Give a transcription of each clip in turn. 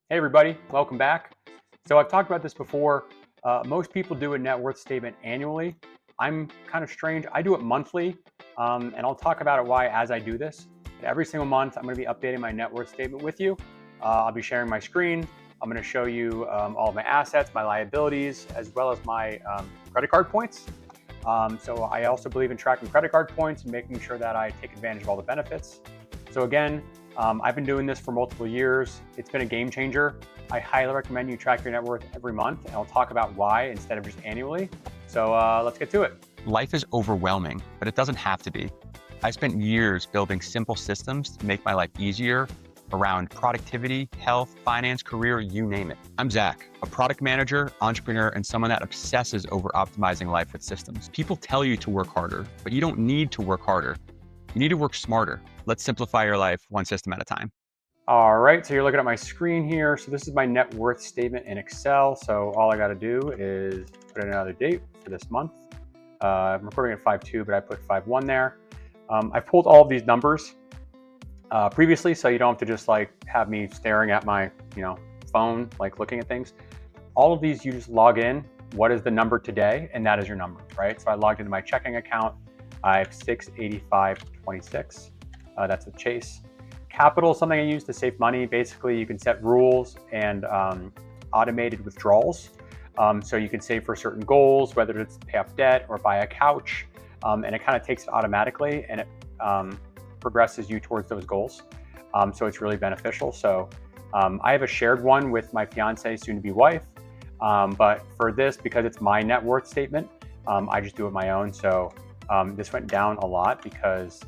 Hey everybody, welcome back. So I've talked about this before. Most people do a net worth statement annually. I'm kind of strange. I do it monthly, and I'll talk about it why as I do this. Every single month, I'm going to be updating my net worth statement with you. I'll be sharing my screen. I'm going to show you all of my assets, my liabilities, as well as my credit card points. So I also believe in tracking credit card points and making sure that I take advantage of all the benefits. So again, I've been doing this for multiple years. It's been a game changer. I highly recommend you track your net worth every month, and I'll talk about why instead of just annually. So let's get to it. Life is overwhelming, but it doesn't have to be. I spent years building simple systems to make my life easier around productivity, health, finance, career, you name it. I'm Zach, a product manager, entrepreneur, and someone that obsesses over optimizing life with systems. People tell you to work harder, but you don't need to work harder. You need to work smarter. Let's simplify your life one system at a time. All right, so you're looking at my screen here. So this is my net worth statement in Excel. So all I got to do is put in another date for this month. I'm recording at 5/2, but I put 5/1 there. I pulled all of these numbers previously, so you don't have to just like have me staring at my phone, like looking at things. All of these, you just log in. What is the number today? And that is your number, right? So I logged into my checking account. I have 685.26. That's with Chase. Capital is something I use to save money. Basically, you can set rules and automated withdrawals. So you can save for certain goals, whether it's pay off debt or buy a couch, and it kind of takes it automatically and it progresses you towards those goals. So it's really beneficial. So I have a shared one with my fiance, soon-to-be wife. But for this, because it's my net worth statement, I just do it my own. So this went down a lot because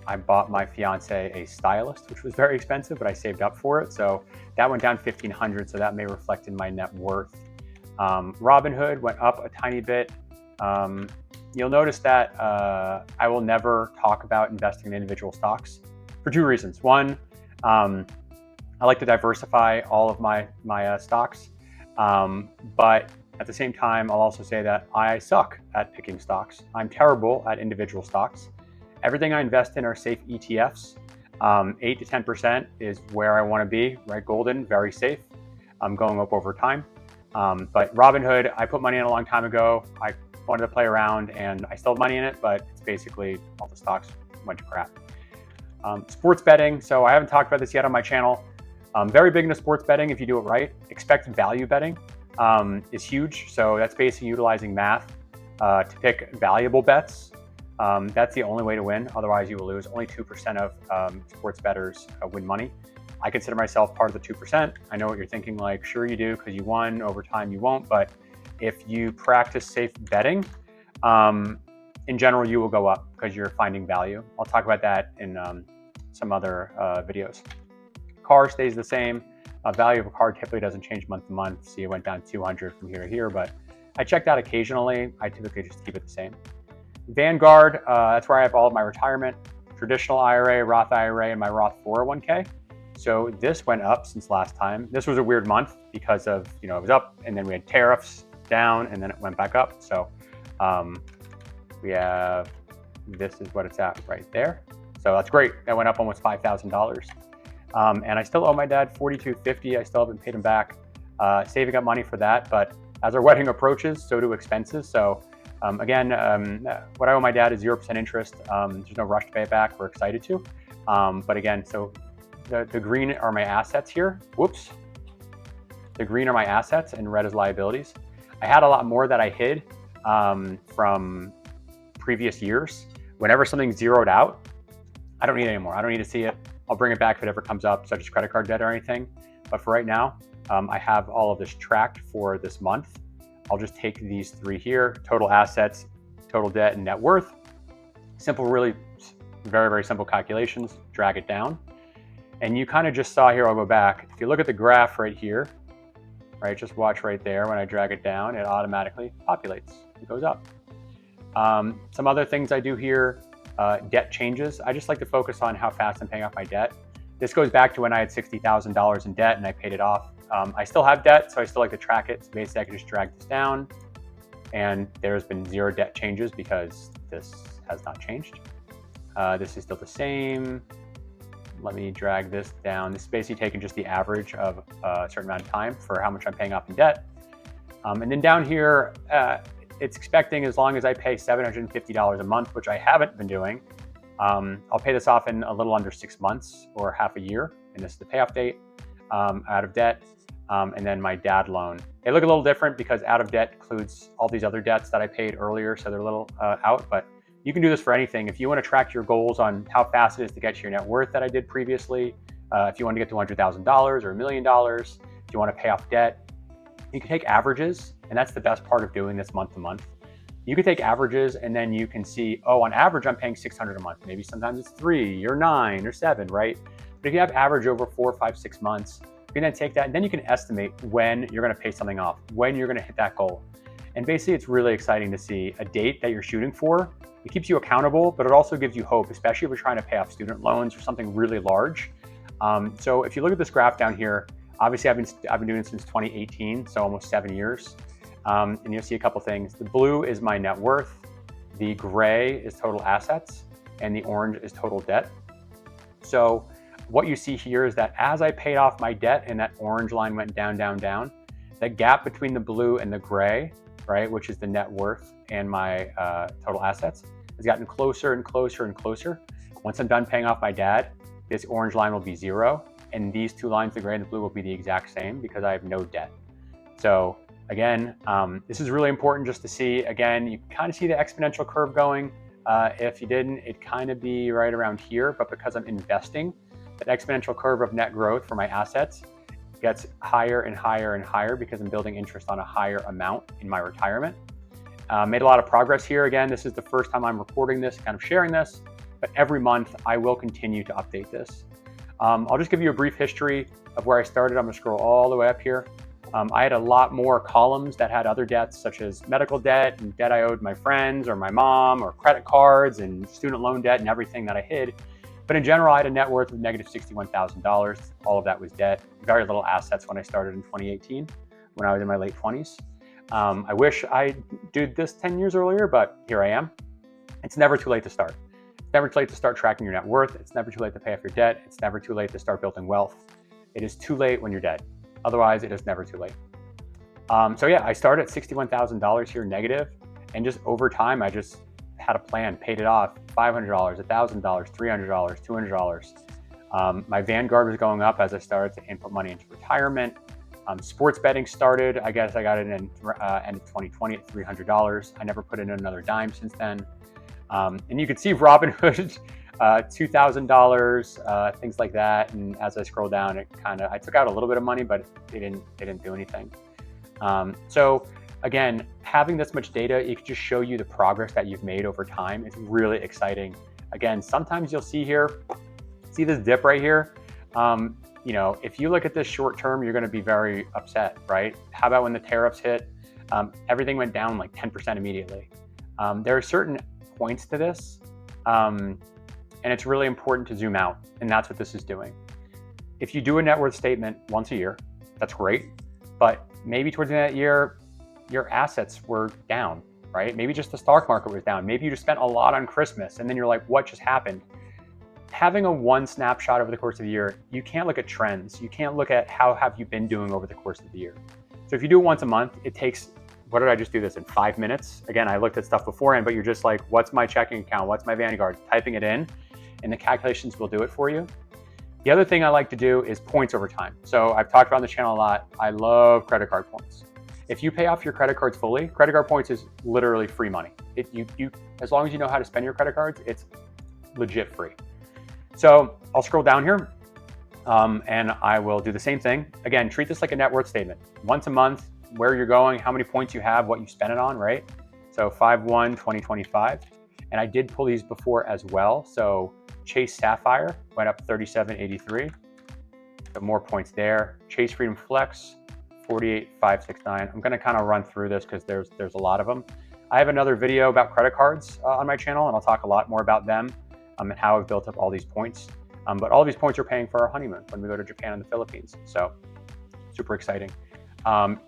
I bought my fiance a stylist, which was very expensive, but I saved up for it. So that went down $1,500. So that may reflect in my net worth. Robinhood went up a tiny bit. You'll notice that I will never talk about investing in individual stocks for two reasons. One, I like to diversify all of my stocks, but at the same time, I'll also say that I suck at picking stocks. I'm terrible at individual stocks. Everything I invest in are safe ETFs. 8 to 10% is where I want to be, right? Golden, very safe. I'm going up over time. But Robinhood, I put money in a long time ago. I wanted to play around and I still have money in it, but it's basically all the stocks, a bunch of crap. Sports betting. So I haven't talked about this yet on my channel. Very big into sports betting if you do it right. Expected value betting is huge. So that's basically utilizing math to pick valuable bets. That's the only way to win. Otherwise, you will lose. Only 2% of sports bettors win money. I consider myself part of the 2%. I know what you're thinking, like, sure you do because you won. Over time, you won't. But if you practice safe betting, in general, you will go up because you're finding value. I'll talk about that in some other videos. Car stays the same. Value of a car typically doesn't change month to month. See, it went down 200 from here to here, but I check that occasionally. I typically just keep it the same. Vanguard, that's where I have all of my retirement, traditional IRA, Roth IRA, and my Roth 401k. So this went up since last time. This was a weird month because of, it was up and then we had tariffs down and then it went back up. So we have, this is what it's at right there. So that's great. That went up almost $5,000. And I still owe my dad $4,250. I still haven't paid him back. Saving up money for that. But as our wedding approaches, so do expenses. So again, what I owe my dad is 0% interest. There's no rush to pay it back. We're excited to. But again, so the green are my assets here. Whoops. The green are my assets and red is liabilities. I had a lot more that I hid from previous years. Whenever something's zeroed out, I don't need it anymore. I don't need to see it. I'll bring it back if it ever comes up, such as credit card debt or anything. But for right now, I have all of this tracked for this month. I'll just take these three here: total assets, total debt, and net worth. Simple, really very, very simple calculations. Drag it down. And you kind of just saw here, I'll go back. If you look at the graph right here, right, just watch right there. When I drag it down, it automatically populates. It goes up. Some other things I do here, debt changes. I just like to focus on how fast I'm paying off my debt. This goes back to when I had $60,000 in debt and I paid it off. I still have debt, so I still like to track it. So basically I can just drag this down and there's been 0 debt changes because this has not changed. This is still the same. let me drag this down. This is basically taking just the average of a certain amount of time for how much I'm paying off in debt. And then down here, it's expecting as long as I pay $750 a month, which I haven't been doing, I'll pay this off in a little under 6 months or half a year. And this is the payoff date, out of debt. And then my dad loan. They look a little different because out of debt includes all these other debts that I paid earlier. So they're a little out, but you can do this for anything. If you want to track your goals on how fast it is to get to your net worth that I did previously, if you want to get to $100,000 or $1 million, if you want to pay off debt, you can take averages. And that's the best part of doing this month to month. You can take averages and then you can see, oh, on average, I'm paying $600 a month. Maybe sometimes it's 3 or 9 or 7, right? But if you have average over 4, 5, 6 months, you can then take that and then you can estimate when you're going to pay something off, when you're going to hit that goal. And basically, it's really exciting to see a date that you're shooting for. It keeps you accountable, but it also gives you hope, especially if you're trying to pay off student loans or something really large. So if you look at this graph down here, obviously I've been doing it since 2018, so almost 7 years. And you'll see a couple things. The blue is my net worth, the gray is total assets, and the orange is total debt. So what you see here is that as I paid off my debt and that orange line went down, down, down, the gap between the blue and the gray, right, which is the net worth and my total assets, has gotten closer and closer and closer. Once I'm done paying off my dad, this orange line will be 0, and these two lines, the gray and the blue, will be the exact same because I have no debt. So again, this is really important just to see. Again, you can kind of see the exponential curve going. If you didn't, it'd kind of be right around here, but because I'm investing, that exponential curve of net growth for my assets gets higher and higher and higher because I'm building interest on a higher amount in my retirement. Made a lot of progress here. Again, this is the first time I'm recording this, kind of sharing this, but every month I will continue to update this. I'll just give you a brief history of where I started. I'm gonna scroll all the way up here. I had a lot more columns that had other debts, such as medical debt and debt I owed my friends or my mom, or credit cards and student loan debt and everything that I hid. But in general, I had a net worth of negative $61,000. All of that was debt, very little assets when I started in 2018, when I was in my late 20s. I wish I did this 10 years earlier, but here I am. It's never too late to start. It's never too late to start tracking your net worth. It's never too late to pay off your debt. It's never too late to start building wealth. It is too late when you're dead. Otherwise, it is never too late. So yeah, I started at $61,000 here negative, and just over time, I just had a plan, paid it off, $500, $1,000, $300, $200. My Vanguard was going up as I started to input money into retirement. Sports betting started, I guess I got it in end of 2020 at $300. I never put in another dime since then. And you can see Robinhood, $2,000, things like that. And as I scroll down, I took out a little bit of money, but they didn't do anything. So again, having this much data, it can just show you the progress that you've made over time. It's really exciting. Again, sometimes you'll see this dip right here. You know, if you look at this short term, you're going to be very upset, right? How about when the tariffs hit, everything went down like 10% immediately. There are certain points to this, and it's really important to zoom out, and that's what this is doing. If you do a net worth statement once a year, that's great, but maybe towards the end of that year, your assets were down, right? Maybe just the stock market was down. Maybe you just spent a lot on Christmas, and then you're like, what just happened? Having a one snapshot over the course of the year, you can't look at trends. You can't look at how have you been doing over the course of the year. So if you do it once a month, it takes, what did I just do this in 5 minutes? Again, I looked at stuff beforehand, but you're just like, what's my checking account? What's my Vanguard? Typing it in, and the calculations will do it for you. The other thing I like to do is points over time. So I've talked about on the channel a lot. I love credit card points. If you pay off your credit cards fully, credit card points is literally free money. As long as you know how to spend your credit cards, it's legit free. So I'll scroll down here, and I will do the same thing. Again, treat this like a net worth statement. Once a month, where you're going, how many points you have, what you spend it on, right? So 5/1/2025. And I did pull these before as well. So Chase Sapphire went up 37.83. So more points there. Chase Freedom Flex, 48.569. I'm gonna kind of run through this because there's a lot of them. I have another video about credit cards on my channel, and I'll talk a lot more about them and how I've built up all these points. But all these points are paying for our honeymoon when we go to Japan and the Philippines. So super exciting.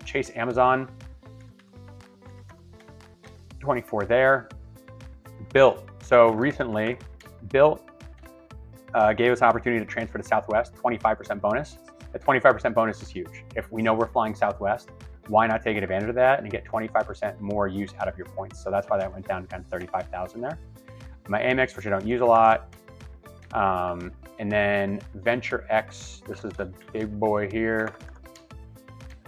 Chase Amazon, 24 there. Built. So recently, Built gave us an opportunity to transfer to Southwest, 25% bonus. The 25% bonus is huge. If we know we're flying Southwest, why not take advantage of that and get 25% more use out of your points? So that's why that went down to kind of 35,000 there. My Amex, which I don't use a lot. And then Venture X, this is the big boy here.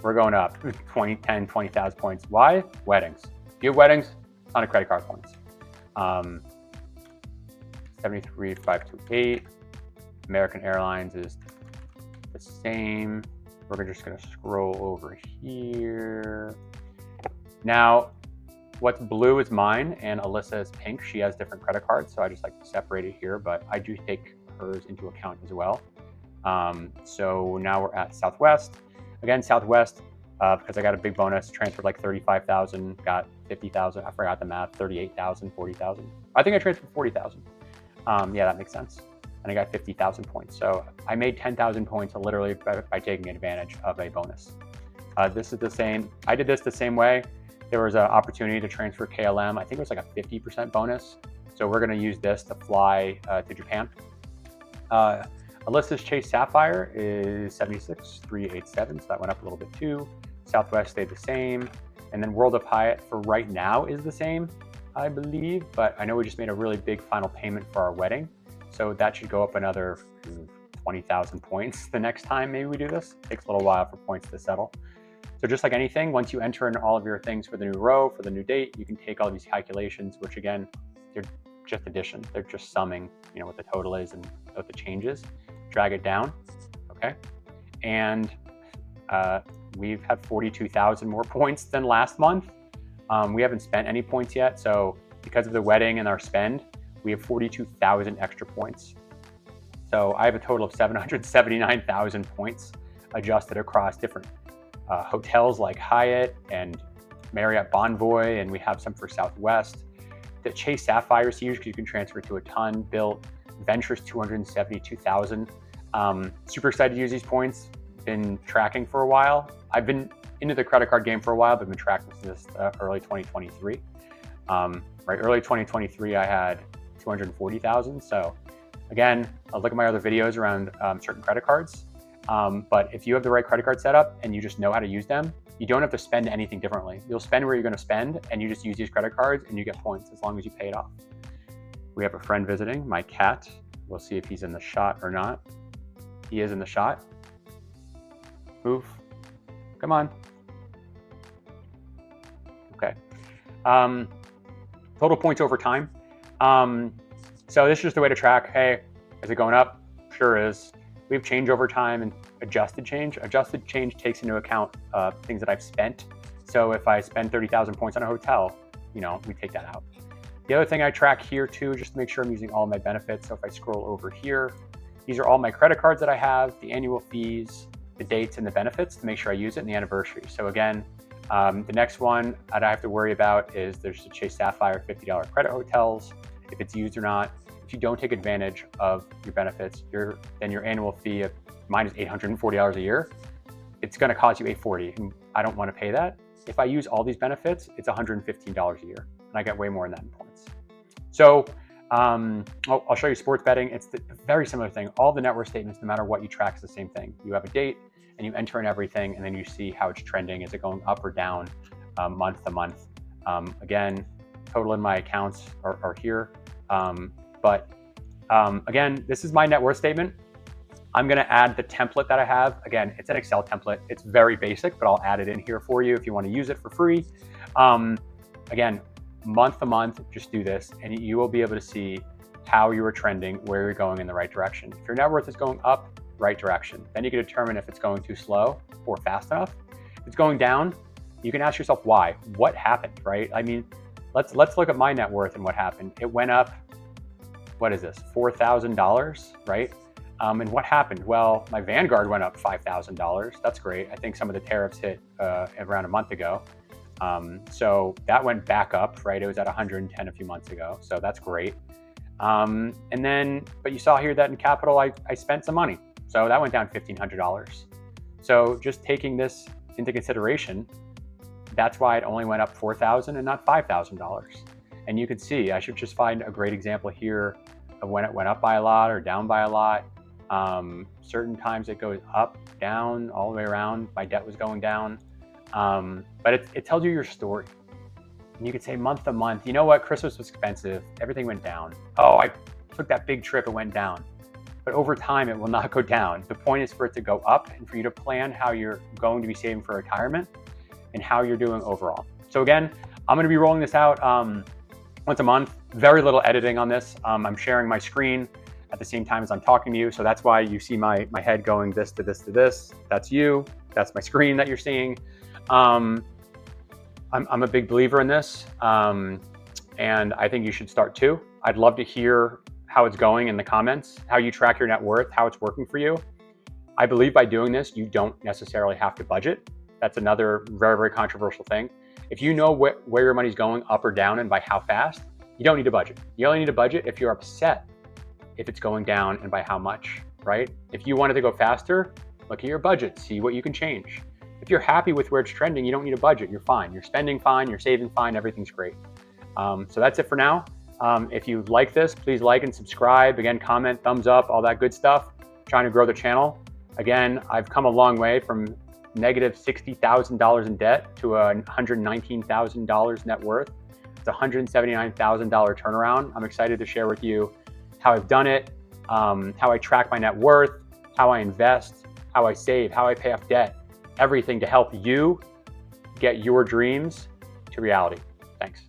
We're going up 20,000 points. Why? Weddings. If you have weddings, ton of credit card points. 73,528. American Airlines is the same. We're just gonna scroll over here. Now, what's blue is mine and Alyssa is pink. She has different credit cards, so I just like to separate it here, but I do take hers into account as well. So now we're at Southwest. Again, Southwest, because I got a big bonus, transferred like 35,000, got 50,000. I forgot the math, 38,000, 40,000. I think I transferred 40,000. Yeah, that makes sense. And I got 50,000 points. So I made 10,000 points literally by taking advantage of a bonus. This is the same. I did this the same way. There was an opportunity to transfer KLM. I think it was like a 50% bonus. So we're going to use this to fly to Japan. Alyssa's Chase Sapphire is 76,387, so that went up a little bit too. Southwest stayed the same. And then World of Hyatt for right now is the same, I believe, but I know we just made a really big final payment for our wedding. So that should go up another 20,000 points the next time maybe we do this. It takes a little while for points to settle. So just like anything, once you enter in all of your things for the new row, for the new date, you can take all these calculations, which again, they're just addition. They're just summing, you know, what the total is and what the change is. Drag it down, okay? And we've had 42,000 more points than last month. We haven't spent any points yet, so because of the wedding and our spend, we have 42,000 extra points. So I have a total of 779,000 points adjusted across different hotels like Hyatt and Marriott Bonvoy, and we have some for Southwest. The Chase Sapphire is huge because you can transfer to a ton. Built Ventures 272,000. Super excited to use these points. Been tracking for a while. I've been into the credit card game for a while, but been tracking since early 2023. Right, early 2023, I had 240,000. So again, I'll look at my other videos around certain credit cards. But if you have the right credit card setup and you just know how to use them, you don't have to spend anything differently. You'll spend where you're going to spend, and you just use these credit cards and you get points as long as you pay it off. We have a friend visiting, my cat. We'll see if he's in the shot or not. He is in the shot. Move. Come on. Okay. Total points over time. So this is just a way to track, hey, is it going up? Sure is. We have change over time and adjusted change. Adjusted change takes into account things that I've spent. So if I spend 30,000 points on a hotel, you know, we take that out. The other thing I track here too, just to make sure I'm using all of my benefits. So if I scroll over here, these are all my credit cards that I have, the annual fees, the dates and the benefits to make sure I use it, and the anniversary. So again, the next one that I have to worry about is there's the Chase Sapphire $50 credit hotels, if it's used or not. If you don't take advantage of your benefits, then your annual fee of mine is $840 a year. It's going to cost you $840, and I don't want to pay that. If I use all these benefits, it's $115 a year, and I get way more than that in points. So I'll show you sports betting. It's a very similar thing. All the net worth statements, no matter what you track, is the same thing. You have a date and you enter in everything, and then you see how it's trending. Is it going up or down month to month? Again, total in my accounts are here. Again, this is my net worth statement. I'm going to add the template that I have. Again, it's an Excel template. It's very basic, but I'll add it in here for you if you want to use it for free. Again, month to month, just do this, and you will be able to see how you are trending, where you're going in the right direction. If your net worth is going up, right direction. Then you can determine if it's going too slow or fast enough. If it's going down, you can ask yourself why. What happened, right? I mean, let's look at my net worth and what happened. It went up, what is this, $4,000, right? And what happened? Well, my Vanguard went up $5,000. That's great. I think some of the tariffs hit around a month ago. So that went back up, right? It was at 110 a few months ago. So that's great. And then, but you saw here that in capital, I spent some money. So that went down $1,500. So just taking this into consideration, that's why it only went up $4,000 and not $5,000. And you can see, I should just find a great example here of when it went up by a lot or down by a lot. Certain times it goes up, down, all the way around. My debt was going down. But it tells you your story. And you could say month to month, you know what, Christmas was expensive, everything went down. Oh, I took that big trip, it went down. But over time, it will not go down. The point is for it to go up and for you to plan how you're going to be saving for retirement and how you're doing overall. So again, I'm gonna be rolling this out once a month. Very little editing on this. I'm sharing my screen at the same time as I'm talking to you. So that's why you see my head going this to this to this. That's you, that's my screen that you're seeing. I'm a big believer in this. And I think you should start too. I'd love to hear how it's going in the comments, how you track your net worth, how it's working for you. I believe by doing this, you don't necessarily have to budget. That's another very, very controversial thing. If you know where your money's going up or down and by how fast, you don't need to budget. You only need to budget if you're upset if it's going down and by how much, right? If you wanted to go faster, look at your budget, see what you can change. If you're happy with where it's trending, you don't need a budget, you're fine. You're spending fine, you're saving fine, everything's great. So that's it for now. If you like this, please like and subscribe. Again, comment, thumbs up, all that good stuff. Trying to grow the channel. Again, I've come a long way from negative $60,000 in debt to $119,000 net worth. It's a $179,000 turnaround. I'm excited to share with you how I've done it, how I track my net worth, how I invest, how I save, how I pay off debt, everything to help you get your dreams to reality. Thanks.